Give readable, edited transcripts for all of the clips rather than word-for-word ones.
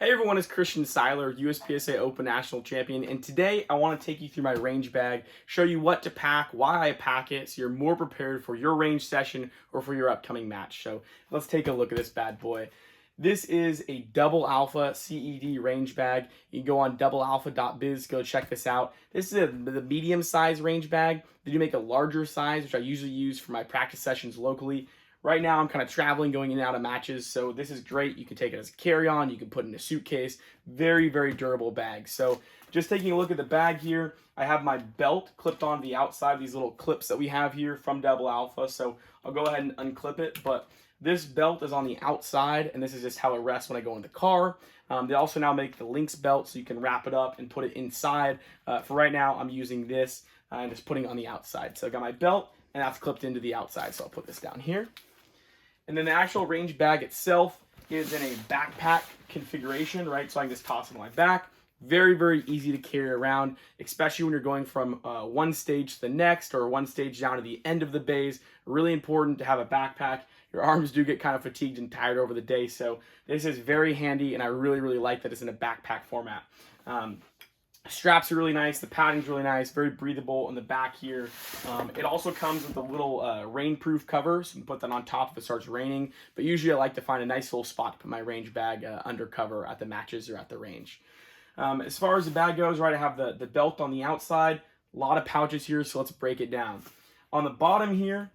Hey everyone, it's Christian Seiler, USPSA Open National Champion, and today I want to take you through my range bag, show you what to pack, why I pack it, so you're more prepared for your range session or for your upcoming match. So let's take a look at this bad boy. This is a double alpha CED range bag. You can go on doublealpha.biz, go check this out. This is the medium size range bag. They do make a larger size, which I usually use for my practice sessions locally. Right now I'm kind of traveling, going in and out of matches, so this is great. You can take it as a carry-on, you can put it in a suitcase. Very, very durable bag. So just taking a look at the bag here, I have my belt clipped on the outside, these little clips that we have here from Double Alpha. So I'll go ahead and unclip it, but this belt is on the outside, and this is just how it rests when I go in the car. They also now make the Lynx belt, so you can wrap it up and put it inside. For right now, I'm using this and just putting it on the outside. So I got my belt, and that's clipped into the outside, so I'll put this down here. And then the actual range bag itself is in a backpack configuration, right? So I can just toss it on my back. Very, very easy to carry around, especially when you're going from one stage to the next or one stage down to the end of the bays. Really important to have a backpack. Your arms do get kind of fatigued and tired over the day, so this is very handy, and I really, really like that it's in a backpack format. Straps are really nice, the padding's really nice, very breathable in the back here. It also comes with a little rainproof cover, so you can put that on top if it starts raining, but usually I like to find a nice little spot to put my range bag under cover at the matches or at the range. As far as the bag goes, right, I have the belt on the outside, a lot of pouches here, so let's break it down. On the bottom here,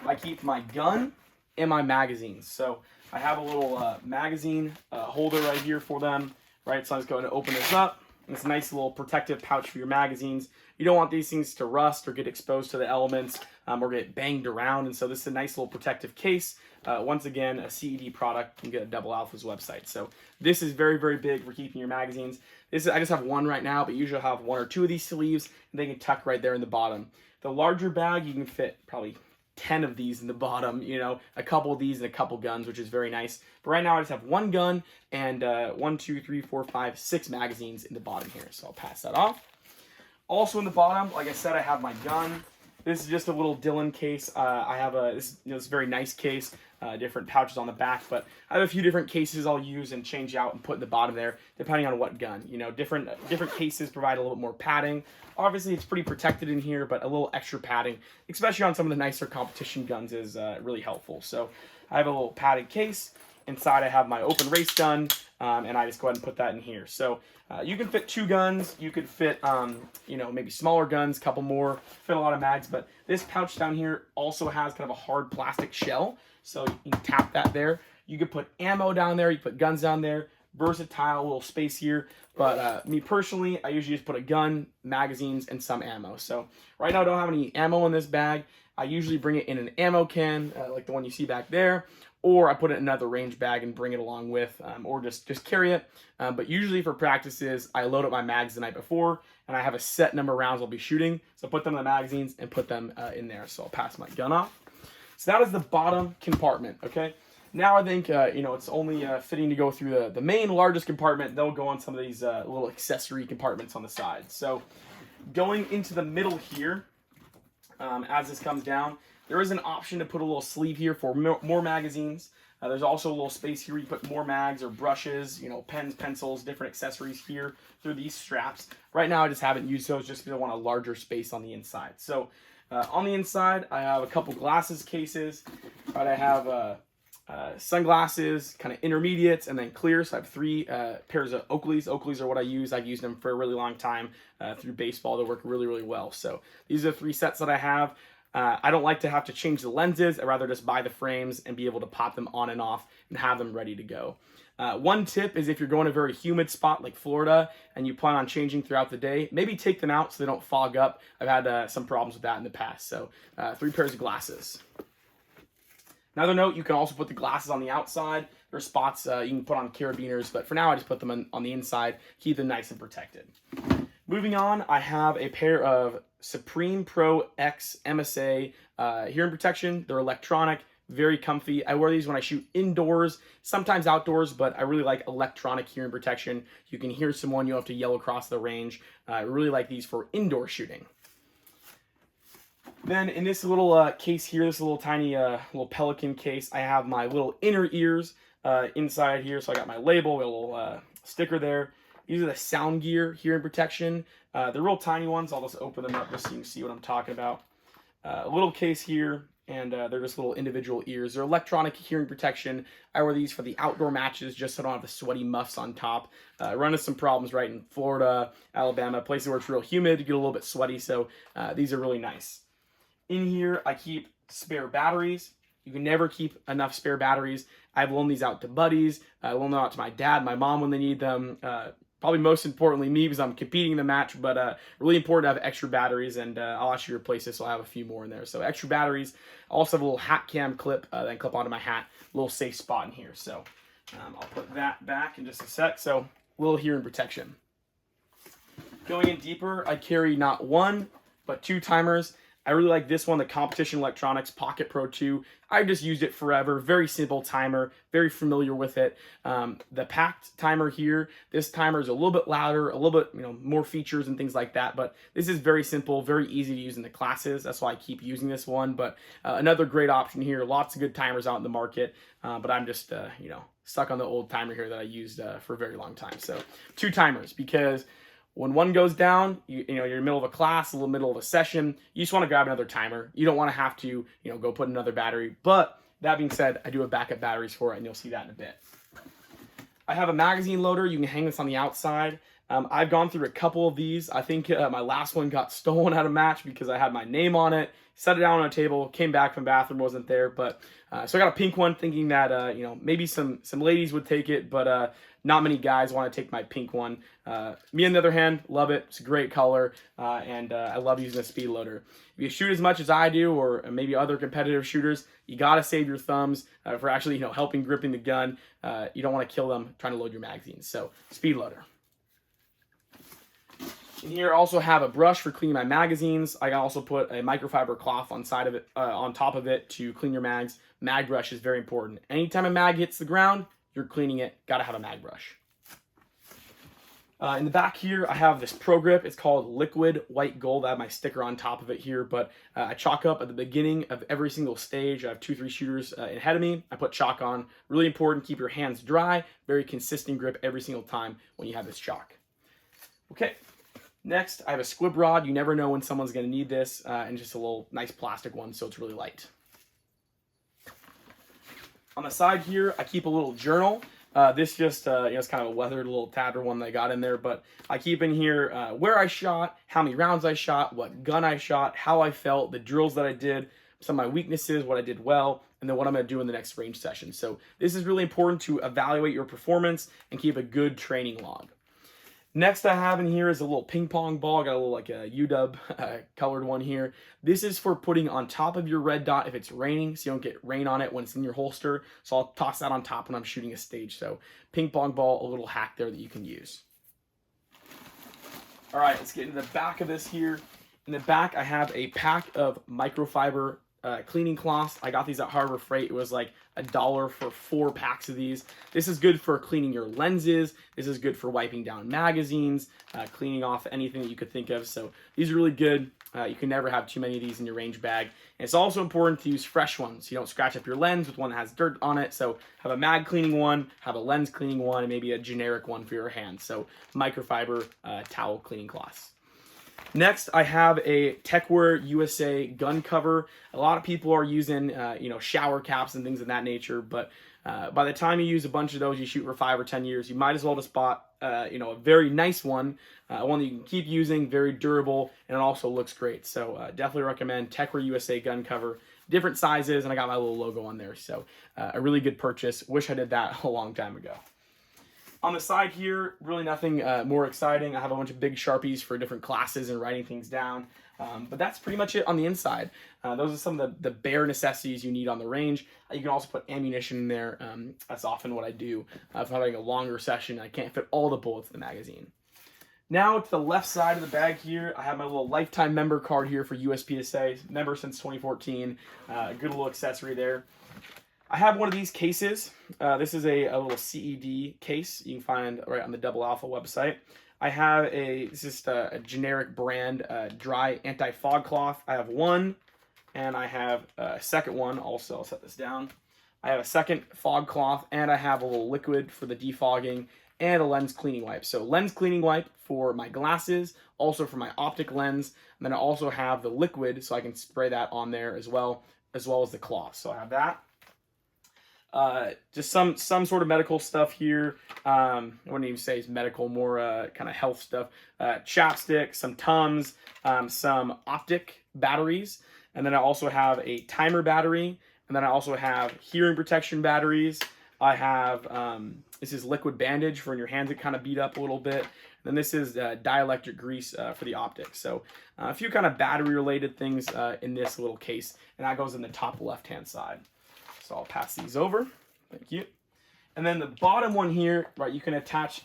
I keep my gun and my magazines. So I have a little magazine holder right here for them, right? So I'm just going to open this up. And it's a nice little protective pouch for your magazines. You don't want these things to rust or get exposed to the elements or get banged around. And so this is a nice little protective case. Once again, a CED product. You can get at Double Alpha's website. So this is very, very big for keeping your magazines. I just have one right now, but usually I'll have one or two of these sleeves, and they can tuck right there in the bottom. The larger bag, you can fit probably 10 of these in the bottom, you know, a couple of these and a couple guns, which is very nice. But right now I just have one gun and 6 magazines in the bottom here. So I'll pass that off. Also in the bottom, like I said, I have my gun. This is just a little Dylan case. I have this very nice case, different pouches on the back, but I have a few different cases I'll use and change out and put in the bottom there, depending on what gun. You know, different cases provide a little bit more padding. Obviously, it's pretty protected in here, but a little extra padding, especially on some of the nicer competition guns, is really helpful. So I have a little padded case. Inside, I have my open race gun, and I just go ahead and put that in here. So you can fit 2 guns. You could fit, you know, maybe smaller guns, a couple more, fit a lot of mags. But this pouch down here also has kind of a hard plastic shell. So you can tap that there. You could put ammo down there. You put guns down there. Versatile little space here. But me personally, I usually just put a gun, magazines, and some ammo. So right now I don't have any ammo in this bag. I usually bring it in an ammo can, like the one you see back there, or I put it in another range bag and bring it along with, or just carry it. But usually for practices, I load up my mags the night before, and I have a set number of rounds I'll be shooting. So put them in the magazines and put them in there. So I'll pass my gun off. So that is the bottom compartment, okay? Now I think, you know, it's only fitting to go through the main largest compartment. They'll go on some of these little accessory compartments on the side. So going into the middle here, as this comes down, there is an option to put a little sleeve here for more magazines. There's also a little space here where you put more mags or brushes, you know, pens, pencils, different accessories here through these straps. Right now I just haven't used those just because I want a larger space on the inside. So on the inside, I have a couple glasses cases. Right, I have sunglasses, kind of intermediates, and then clear. So I have 3 pairs of Oakleys. Oakleys are what I use. I've used them for a really long time through baseball. They work really, really well. So these are the 3 sets that I have. I don't like to have to change the lenses. I'd rather just buy the frames and be able to pop them on and off and have them ready to go. One tip is if you're going to a very humid spot like Florida and you plan on changing throughout the day, maybe take them out so they don't fog up. I've had some problems with that in the past. So 3 pairs of glasses. Another note, you can also put the glasses on the outside. There's spots you can put on carabiners, but for now I just put them on the inside, keep them nice and protected. Moving on, I have a pair of Supreme Pro X MSA hearing protection. They're electronic, very comfy. I wear these when I shoot indoors, sometimes outdoors, but I really like electronic hearing protection. You can hear someone, you don't have to yell across the range. I really like these for indoor shooting. Then in this little case here, this little tiny little Pelican case, I have my little inner ears. inside here. So I got my label, a little sticker there. These are the sound gear hearing protection. They're real tiny ones. I'll just open them up just so you can see what I'm talking about. A little case here, and they're just little individual ears. They're electronic hearing protection. I wear these for the outdoor matches just so I don't have the sweaty muffs on top. I run into some problems right in Florida, Alabama, places where it's real humid, get a little bit sweaty, so these are really nice. In here, I keep spare batteries. You can never keep enough spare batteries. I've loaned these out to buddies. I loan them out to my dad, my mom when they need them. Probably most importantly me because I'm competing in the match, but really important to have extra batteries, and I'll actually replace this, so I'll have a few more in there. So extra batteries. I also have a little hat cam clip that I clip onto my hat, a little safe spot in here. So I'll put that back in just a sec. So a little hearing protection. Going in deeper, I carry not one, but 2 timers. I really like this one, the Competition Electronics Pocket Pro 2. I've just used it forever. Very simple timer, very familiar with it. The packed timer here, this timer is a little bit louder, a little bit more features and things like that, but this is very simple, very easy to use in the classes. That's why I keep using this one, but another great option here. Lots of good timers out in the market, but I'm just, stuck on the old timer here that I used for a very long time. So 2 timers, because when one goes down, you're in the middle of a class, a little middle of a session, you just want to grab another timer. You don't want to have to, go put another battery. But that being said, I do have backup batteries for it, and you'll see that in a bit. I have a magazine loader. You can hang this on the outside. I've gone through a couple of these. I think my last one got stolen at a match because I had my name on it, set it down on a table, came back from the bathroom, wasn't there. But so I got a pink one, thinking that maybe some ladies would take it, but not many guys want to take my pink one. Me, on the other hand, love it. It's a great color, and I love using a speed loader. If you shoot as much as I do, or maybe other competitive shooters, you got to save your thumbs for actually helping gripping the gun. You don't want to kill them trying to load your magazines. So speed loader. In here, I also have a brush for cleaning my magazines. I also put a microfiber cloth on top of it to clean your mags. Mag brush is very important. Anytime a mag hits the ground, you're cleaning it. Got to have a mag brush. In the back here, I have this Pro Grip. It's called Liquid White Gold. I have my sticker on top of it here, but I chalk up at the beginning of every single stage. I have 2-3 shooters ahead of me. I put chalk on. Really important, keep your hands dry. Very consistent grip every single time when you have this chalk. Okay. Next, I have a squib rod. You never know when someone's going to need this, and just a little nice plastic one, so it's really light. On the side here, I keep a little journal. This just, it's kind of a weathered little tattered one that I got in there, but I keep in here where I shot, how many rounds I shot, what gun I shot, how I felt, the drills that I did, some of my weaknesses, what I did well, and then what I'm going to do in the next range session. So this is really important to evaluate your performance and keep a good training log. Next I have in here is a little ping pong ball. I got a little like a UW colored one here. This is for putting on top of your red dot if it's raining, so you don't get rain on it when it's in your holster. So I'll toss that on top when I'm shooting a stage. So ping pong ball, a little hack there that you can use. All right, let's get into the back of this here. In the back, I have a pack of microfiber cleaning cloths. I got these at Harbor Freight. It was like $1 for 4 packs of these. This is good for cleaning your lenses. This is good for wiping down magazines, cleaning off anything that you could think of. So these are really good. You can never have too many of these in your range bag. And it's also important to use fresh ones. You don't scratch up your lens with one that has dirt on it. So have a mag cleaning one, have a lens cleaning one, and maybe a generic one for your hands. So microfiber towel cleaning cloths. Next, I have a Techwear USA gun cover. A lot of people are using, shower caps and things of that nature, but by the time you use a bunch of those, you shoot for 5 or 10 years, you might as well just bought, a very nice one, one that you can keep using, very durable, and it also looks great. So definitely recommend Techwear USA gun cover. Different sizes, and I got my little logo on there. So a really good purchase. Wish I did that a long time ago. On the side here, really nothing more exciting. I have a bunch of big Sharpies for different classes and writing things down. But that's pretty much it on the inside. Those are some of the bare necessities you need on the range. You can also put ammunition in there. That's often what I do. If I'm having a longer session, I can't fit all the bullets in the magazine. Now to the left side of the bag here, I have my little lifetime member card here for USPSA. Member since 2014. Good little accessory there. I have one of these cases. This is a little CED case you can find right on the Double Alpha website. I have this is a generic brand dry anti-fog cloth. I have one, and I have a second one also. I'll set this down. I have a second fog cloth, and I have a little liquid for the defogging and a lens cleaning wipe. So lens cleaning wipe for my glasses, also for my optic lens, and then I also have the liquid so I can spray that on there as well as the cloth. So I have that. Just some sort of medical stuff here. I wouldn't even say it's medical, more kind of health stuff. Chapstick, some Tums, some optic batteries, and then I also have a timer battery, and then I also have hearing protection batteries. I have this is liquid bandage for when your hands get kind of beat up a little bit. And then this is dielectric grease for the optics. So a few kind of battery related things in this little case, and that goes in the top left hand side. So I'll pass these over. Thank you. And then the bottom one here, right, you can attach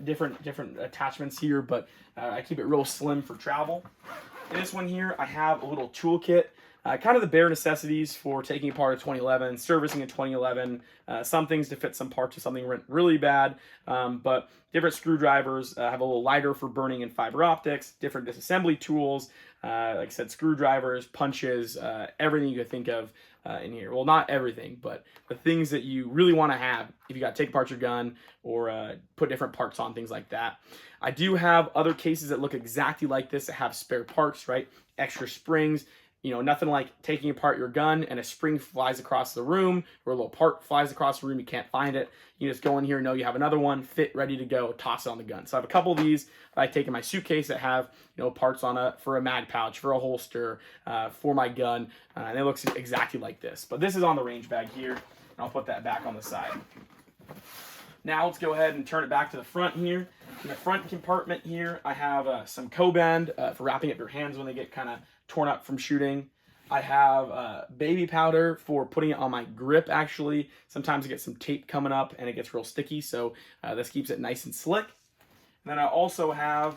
different attachments here, but I keep it real slim for travel. In this one here, I have a little toolkit, kind of the bare necessities for taking apart a 2011, servicing a 2011, some things to fit some parts if something went really bad, but different screwdrivers, have a little lighter for burning in fiber optics, different disassembly tools, like I said, screwdrivers, punches, everything you could think of in here. Well, not everything, but the things that you really want to have if you got to take apart your gun or put different parts on, things like that. I do have other cases that look exactly like this that have spare parts, right? Extra springs. You know, nothing like taking apart your gun and a spring flies across the room or a little part flies across the room, you can't find it. You just go in here, know you have another one, fit, ready to go, toss it on the gun. So I have a couple of these that I take in my suitcase that have, you know, parts on for a mag pouch, for a holster, for my gun, and it looks exactly like this. But this is on the range bag here, and I'll put that back on the side. Now let's go ahead and turn it back to the front here. In the front compartment here, I have some Co-Band for wrapping up your hands when they get kind of torn up from shooting. I have baby powder for putting it on my grip, actually. Sometimes I get some tape coming up and it gets real sticky, so this keeps it nice and slick. And then I also have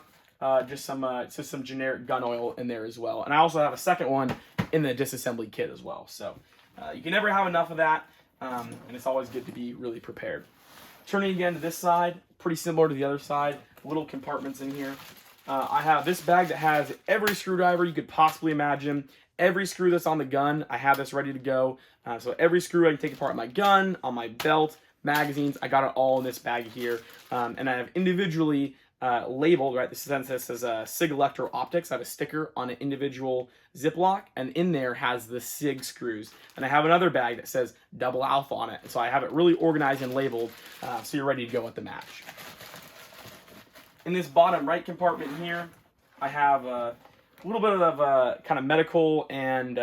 just some generic gun oil in there as well. And I also have a second one in the disassembly kit as well. So you can never have enough of that, and it's always good to be really prepared. Turning again to this side, pretty similar to the other side, little compartments in here. I have this bag that has every screwdriver you could possibly imagine. Every screw that's on the gun, I have this ready to go. So every screw I can take apart my gun, on my belt, magazines, I got it all in this bag here. And I have individually labeled, right, this says SIG Electro Optics. I have a sticker on an individual Ziploc, and in there has the SIG screws. And I have another bag that says Double Alpha on it. So I have it really organized and labeled so you're ready to go at the match. In this bottom right compartment here, I have a little bit of kind of medical and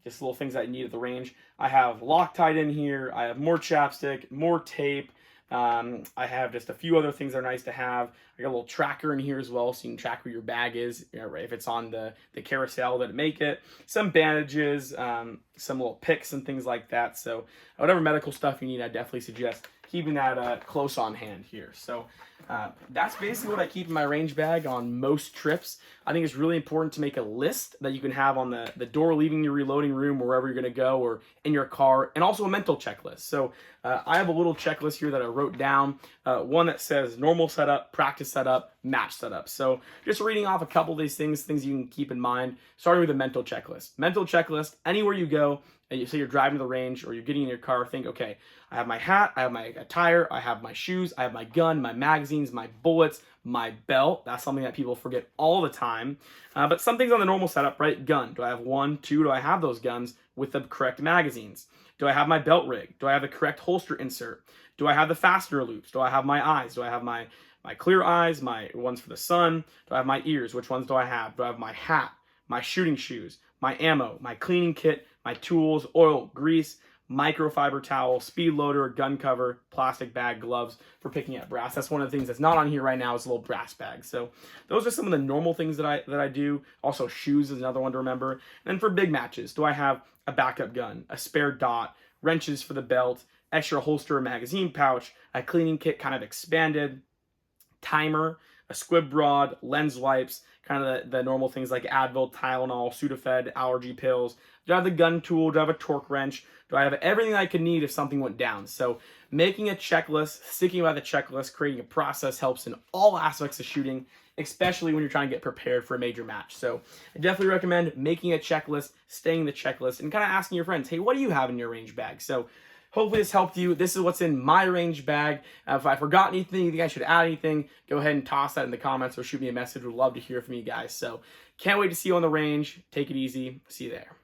just little things that I need at the range. I have Loctite in here. I have more chapstick, more tape. I have just a few other things that are nice to have. I got a little tracker in here as well, so you can track where your bag is, you know, right, if it's on the carousel that make it. Some bandages, some little picks and things like that. So whatever medical stuff you need, I definitely suggest keeping that close on hand here. So that's basically what I keep in my range bag on most trips. I think it's really important to make a list that you can have on the door leaving your reloading room, wherever you're going to go, or in your car, and also a mental checklist. So I have a little checklist here that I wrote down, one that says normal setup, practice setup, match setup. So just reading off a couple of these things you can keep in mind, starting with a mental checklist. Mental checklist, anywhere you go, and you say you're driving to the range or you're getting in your car, think, okay, I have my hat, I have my attire, I have my shoes, I have my gun, my magazines, my bullets, my belt. That's something that people forget all the time. But some things on the normal setup, right? Gun. Do I have one, two? Do I have those guns with the correct magazines? Do I have my belt rig? Do I have the correct holster insert? Do I have the fastener loops? Do I have my eyes? Do I have my clear eyes, my ones for the sun? Do I have my ears? Which ones do I have? Do I have my hat, my shooting shoes, my ammo, my cleaning kit, my tools, oil, grease, microfiber towel, speed loader, gun cover, plastic bag, gloves for picking up brass? That's one of the things that's not on here right now, is a little brass bag. So those are some of the normal things that I do. Also, shoes is another one to remember. And then for big matches, do I have a backup gun, a spare dot, wrenches for the belt, extra holster, a magazine pouch, a cleaning kit kind of expanded, timer, a squib rod, lens wipes, kind of the normal things like Advil, Tylenol, Sudafed, allergy pills. Do I have the gun tool? Do I have a torque wrench? Do I have everything I could need if something went down? So making a checklist, sticking by the checklist, creating a process helps in all aspects of shooting, especially when you're trying to get prepared for a major match. So I definitely recommend making a checklist, staying in the checklist, and kind of asking your friends, hey, what do you have in your range bag? So hopefully this helped you. This is what's in my range bag. If I forgot anything, you think I should add anything, go ahead and toss that in the comments or shoot me a message. Would love to hear from you guys. So can't wait to see you on the range. Take it easy. See you there.